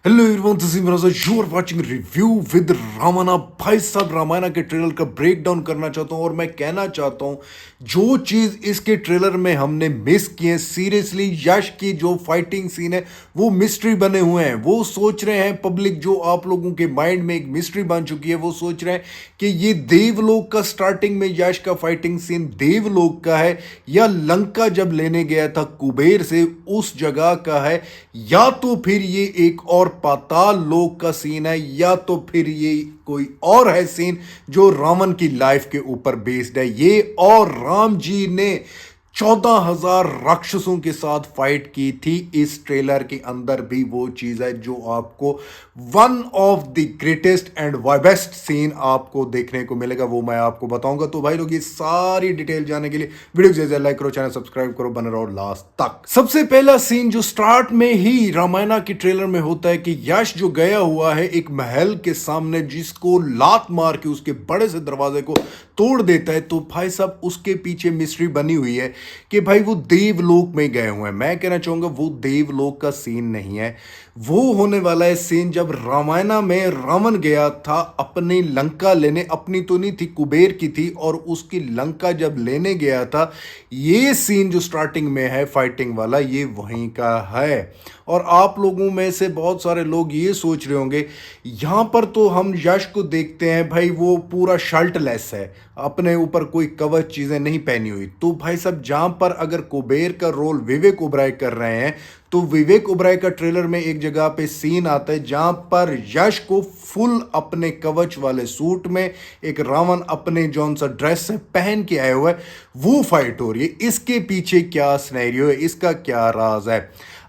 Hello everyone, this is Miraj. You are watching review with Ramana. भाई साहब, रामायण के ट्रेलर का ब्रेक डाउन करना चाहता हूं और मैं कहना चाहता हूं जो चीज इसके ट्रेलर में हमने मिस की है, सीरियसली यश की जो फाइटिंग सीन है वो मिस्ट्री बने हुए हैं। वो सोच रहे हैं पब्लिक, जो आप लोगों के माइंड में एक मिस्ट्री बन चुकी है, वो सोच रहे हैं कि ये देवलोक का स्टार्टिंग में यश का फाइटिंग सीन देवलोक का है या लंका जब लेने गया था कुबेर से उस जगह का है, या तो फिर ये एक और पाताल लोक का सीन है, या तो फिर ये कोई और है सीन जो रावण की लाइफ के ऊपर बेस्ड है। ये और राम जी ने 14,000 राक्षसों के साथ फाइट की थी। इस ट्रेलर के अंदर भी वो चीज है जो आपको one of the greatest and best scene आपको देखने को मिलेगा, वो मैं आपको बताऊंगा। तो भाई लोग, ये सारी डिटेल जानने के लिए वीडियो जैसे लाइक करो, चैनल सब्सक्राइब करो, बने रहो लास्ट तक। सबसे पहला सीन जो स्टार्ट में ही रामायणा के ट्रेलर में होता है कि यश जो गया हुआ है एक महल के सामने, जिसको लात मार के उसके बड़े से दरवाजे को तोड़ देता है। तो भाई साहब, उसके पीछे मिस्ट्री बनी हुई है कि भाई वो देवलोक में गए हुए हैं। मैं कहना चाहूंगा वो देवलोक का सीन नहीं है, वो होने वाला है सीन जब रामायणा में रावण गया था अपनी लंका लेने। अपनी तो नहीं थी, कुबेर की थी, और उसकी लंका जब लेने गया था, ये सीन जो स्टार्टिंग में है फाइटिंग वाला, ये वहीं का है। और आप लोगों में से बहुत सारे लोग ये सोच रहे होंगे, यहां पर तो हम यश को देखते हैं भाई वो पूरा शर्टलेस है, अपने ऊपर कोई कवच चीजें नहीं पहनी हुई। तो भाई साहब, जहां पर अगर कुबेर का रोल विवेक ओबराय कर रहे हैं, तो विवेक ओबराय का ट्रेलर में एक जगह पे सीन आता है जहां पर यश को फुल अपने कवच वाले सूट में एक रावण अपने जौन सा ड्रेस से पहन के आया हुआ है, वो फाइट हो रही है। इसके पीछे क्या सिनेरियो है, इसका क्या राज है?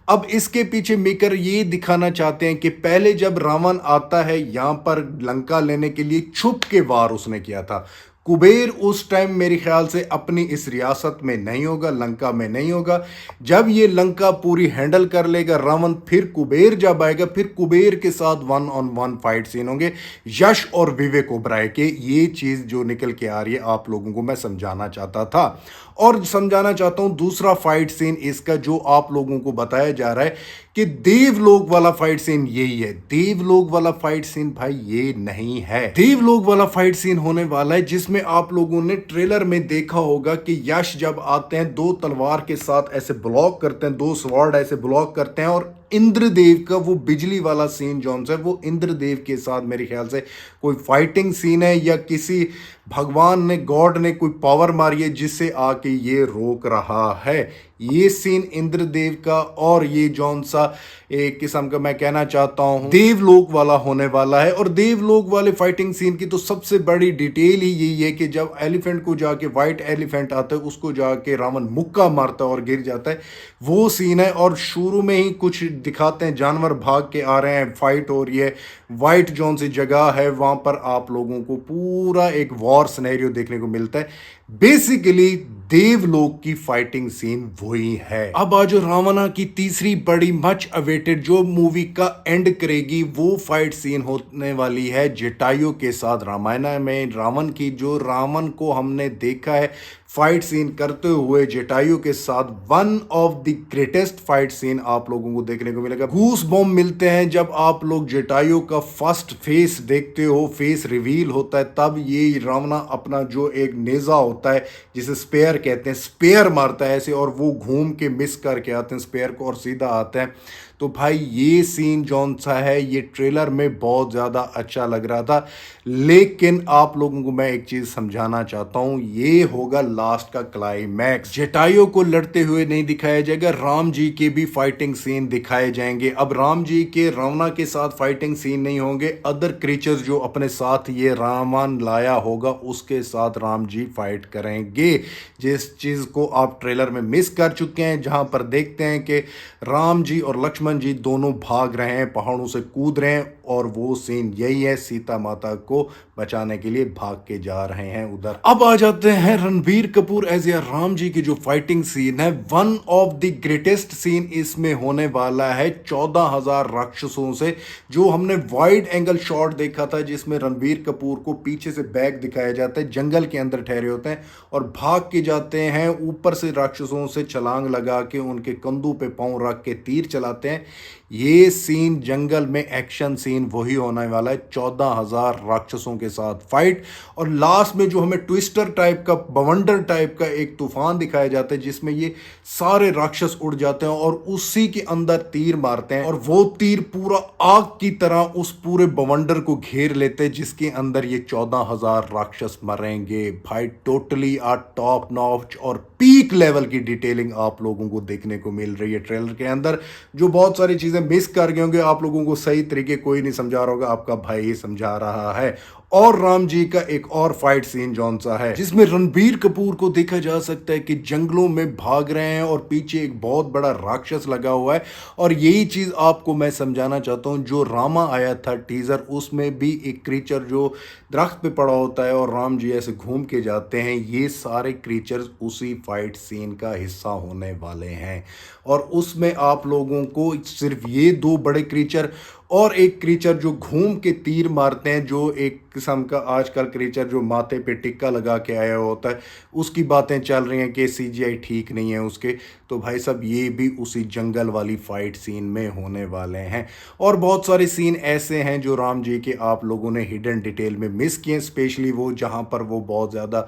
अब इसके पीछे मेकर ये दिखाना चाहते हैं कि पहले जब रावण आता है यहां पर लंका लेने के लिए, छुप के वार उसने किया था। कुबेर उस टाइम मेरे ख्याल से अपनी इस रियासत में नहीं होगा, लंका में नहीं होगा। जब ये लंका पूरी हैंडल कर लेगा रावण, फिर कुबेर जब आएगा, फिर कुबेर के साथ one on one fight scene होंगे यश और विवेक ओबराय के। ये चीज जो निकल के आ रही है आप लोगों को मैं समझाना चाहता था, और समझाना चाहता हूं दूसरा फाइट सीन इसका जो आप लोगों को बताया जा रहा है कि देवलोक वाला फाइट सीन यही है। देवलोक वाला फाइट सीन भाई ये नहीं है। देवलोक वाला फाइट सीन होने वाला है जिसमें आप लोगों ने ट्रेलर में देखा होगा कि यश जब आते हैं दो तलवार के साथ ऐसे ब्लॉक करते हैं, दो स्वॉर्ड ऐसे ब्लॉक करते हैं, और इंद्रदेव का वो बिजली वाला सीन जॉन सा है, वो इंद्रदेव के साथ मेरे ख्याल से कोई फाइटिंग सीन है, या किसी भगवान ने, गॉड ने कोई पावर मारी है जिससे आके ये रोक रहा है। ये सीन इंद्रदेव का और ये जौन सा एक किस्म का मैं कहना चाहता हूं देवलोक वाला होने वाला है। और देवलोक वाले फाइटिंग सीन की तो सबसे बड़ी डिटेल ही यही है कि जब एलिफेंट को जाके, व्हाइट एलिफेंट आता है, उसको जाके रावण मुक्का मारता है और गिर जाता है, वो सीन है। और शुरू में ही कुछ दिखाते हैं, जानवर भाग के आ रहे हैं, फाइट हो रही है, व्हाइट जोन सी जगह है, वहां पर आप लोगों को पूरा एक वॉर सिनेरियो देखने को मिलता है। बेसिकली देवलोक की फाइटिंग सीन वही है। अब आज रावणा की तीसरी बड़ी मच अवेटेड जो मूवी का एंड करेगी, वो फाइट सीन होने वाली है जटायु के साथ। रामायण में रावण की, जो रावण को हमने देखा है फाइट सीन करते हुए जटायु के साथ, one of the greatest fight scene आप लोगों को देखने को मिलेगा। गूस बॉम्ब मिलते हैं जब आप लोग जटायु का फर्स्ट फेस देखते हो, फेस रिवील होता है, तब ये रावणा अपना जो एक नेजा होता है जिसे स्पेयर कहते हैं, स्पेयर मारता है ऐसे, और वो घूम के मिस करके आते हैं स्पेयर को और सीधा आते हैं। तो भाई ये सीन जौन सा है, ये ट्रेलर में बहुत ज़्यादा अच्छा लग रहा था, लेकिन आप लोगों को मैं एक चीज़ समझाना चाहता हूँ, ये होगा लास्ट का क्लाइमैक्स। जटायु को लड़ते हुए नहीं दिखाया जाएगा, राम जी के भी फाइटिंग सीन दिखाए जाएंगे। अब राम जी के रावणा के साथ फाइटिंग सीन नहीं होंगे, अदर क्रीचर्स जो अपने साथ ये रावण लाया होगा उसके साथ राम जी फाइट करेंगे, जिस चीज़ को आप ट्रेलर में मिस कर चुके हैं, जहां पर देखते हैं कि राम जी और लक्ष्मण जी दोनों भाग रहे हैं, पहाड़ों से कूद रहे हैं, और वो सीन यही है, सीता माता को बचाने के लिए भाग के जा रहे हैं उधर। अब आ जाते हैं रणबीर कपूर एज ए राम जी की जो फाइटिंग सीन है, one of the greatest scene इसमें होने वाला है 14,000 राक्षसों से। जो हमने वाइड एंगल शॉट देखा था जिसमें रणबीर कपूर को पीछे से बैग दिखाया जाता है, जंगल के अंदर ठहरे होते हैं और भाग के जाते हैं, ऊपर से राक्षसों से छलांग लगा के उनके कंधों पे पांव रख के तीर चलाते हैं। ये सीन जंगल में एक्शन सीन वही होने वाला है, 14,000 राक्षसों के साथ फाइट। और लास्ट में जो हमें ट्विस्टर टाइप का, बवंडर टाइप का एक तूफान दिखाया जाता है जिसमें ये सारे राक्षस उड़ जाते हैं और उसी के अंदर तीर मारते हैं और वो तीर पूरा आग की तरह उस पूरे बवंडर को घेर लेते हैं जिसके अंदर ये 14,000 राक्षस मरेंगे। भाई टोटली आ टॉप नॉच और पीक लेवल की डिटेलिंग आप लोगों को देखने को मिल रही है ट्रेलर के अंदर। जो बहुत सारी चीजें मिस कर गए होंगे, आप लोगों को सही तरीके कोई नहीं समझा रहा होगा, आपका भाई ही समझा रहा है। और राम जी का एक और फाइट सीन जौन सा है जिसमें रणबीर कपूर को देखा जा सकता है कि जंगलों में भाग रहे हैं और पीछे एक बहुत बड़ा राक्षस लगा हुआ है। और यही चीज आपको मैं समझाना चाहता हूं, जो रामा आया था टीजर, उसमें भी एक क्रीचर जो दरख्त पे पड़ा होता है और राम जी ऐसे घूम के जाते हैं, ये सारे क्रीचर्स उसी फाइट सीन का हिस्सा होने वाले हैं। और उसमें आप लोगों को सिर्फ ये दो बड़े क्रीचर और एक क्रीचर जो घूम के तीर मारते हैं, जो एक किस्म का आजकल क्रीचर जो माथे पे टिक्का लगा के आया होता है, उसकी बातें चल रही हैं कि सीजीआई ठीक नहीं है उसके। तो भाई साहब ये भी उसी जंगल वाली फाइट सीन में होने वाले हैं। और बहुत सारे सीन ऐसे हैं जो राम जी के आप लोगों ने हिडन डिटेल में मिस किए, स्पेशली वो जहाँ पर वो बहुत ज़्यादा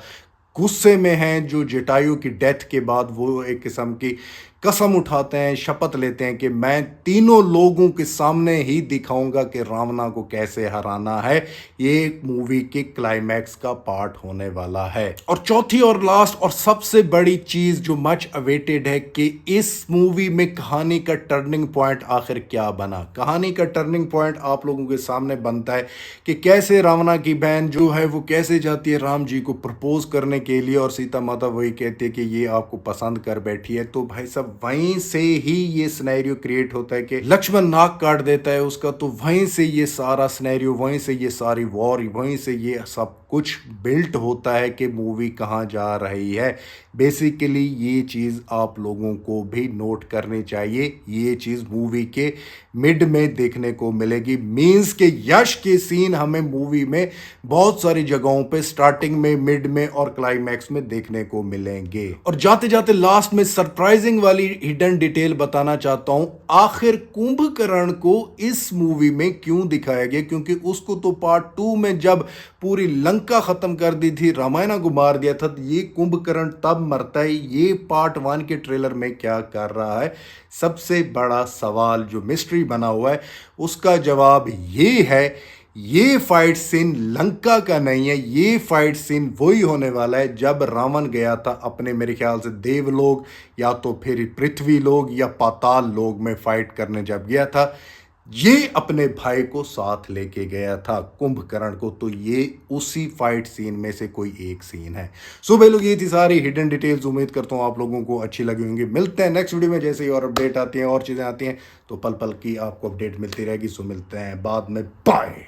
गुस्से में हैं, जो जटायु की डेथ के बाद वो एक किस्म की कसम उठाते हैं, शपथ लेते हैं कि मैं तीनों लोगों के सामने ही दिखाऊंगा कि रावणा को कैसे हराना है। ये मूवी के क्लाइमैक्स का पार्ट होने वाला है। और चौथी और लास्ट और सबसे बड़ी चीज जो मच अवेटेड है कि इस मूवी में कहानी का टर्निंग पॉइंट आखिर क्या बना। कहानी का टर्निंग पॉइंट आप लोगों के सामने बनता है कि कैसे रावणा की बहन जो है वो कैसे जाती है राम जी को प्रपोज करने के लिए और सीता माता वही कहती है कि ये आपको पसंद कर बैठी है। तो भाई साहब वहीं से ही ये सिनेरियो क्रिएट होता है कि लक्ष्मण नाक काट देता है उसका, तो वहीं से ये सारा सिनेरियो, वहीं से ये सारी वॉर, वहीं से ये सब कुछ बिल्ट होता है कि मूवी कहाँ जा रही है। बेसिकली ये चीज़ आप लोगों को भी नोट करनी चाहिए। ये चीज़ मूवी के मिड में देखने को मिलेगी, मींस के यश के सीन हमें मूवी में बहुत सारी जगहों पे स्टार्टिंग में, मिड में और क्लाइमैक्स में देखने को मिलेंगे। और जाते जाते लास्ट में सरप्राइजिंग वाली हिडन डिटेल बताना चाहता हूं, आखिर कुंभकर्ण को इस मूवी में क्यों दिखाया गया, क्योंकि उसको तो पार्ट 2 में जब पूरी लंका खत्म कर दी थी, रामायण को मार दिया था, ये कुंभकर्ण तब मरता है। ये पार्ट 1 के ट्रेलर में क्या कर रहा है? सबसे बड़ा सवाल जो मिस्ट्री बना हुआ है उसका जवाब ये है, ये फाइट सीन लंका का नहीं है। ये फाइट सीन वही होने वाला है जब रावण गया था अपने, मेरे ख्याल से देवलोक या तो फिर पृथ्वी लोक या पाताल लोक में फाइट करने जब गया था, ये अपने भाई को साथ लेके गया था कुंभकर्ण को। तो ये उसी फाइट सीन में से कोई एक सीन है। सो भाई लोग, ये थी सारी हिडन डिटेल्स। उम्मीद करता हूँ आप लोगों को अच्छी लगी होंगी। मिलते हैं नेक्स्ट वीडियो में, जैसे ही और अपडेट आती हैं और चीज़ें आती हैं तो पल पल की आपको अपडेट मिलती रहेगी। सो मिलते हैं बाद में, बाय।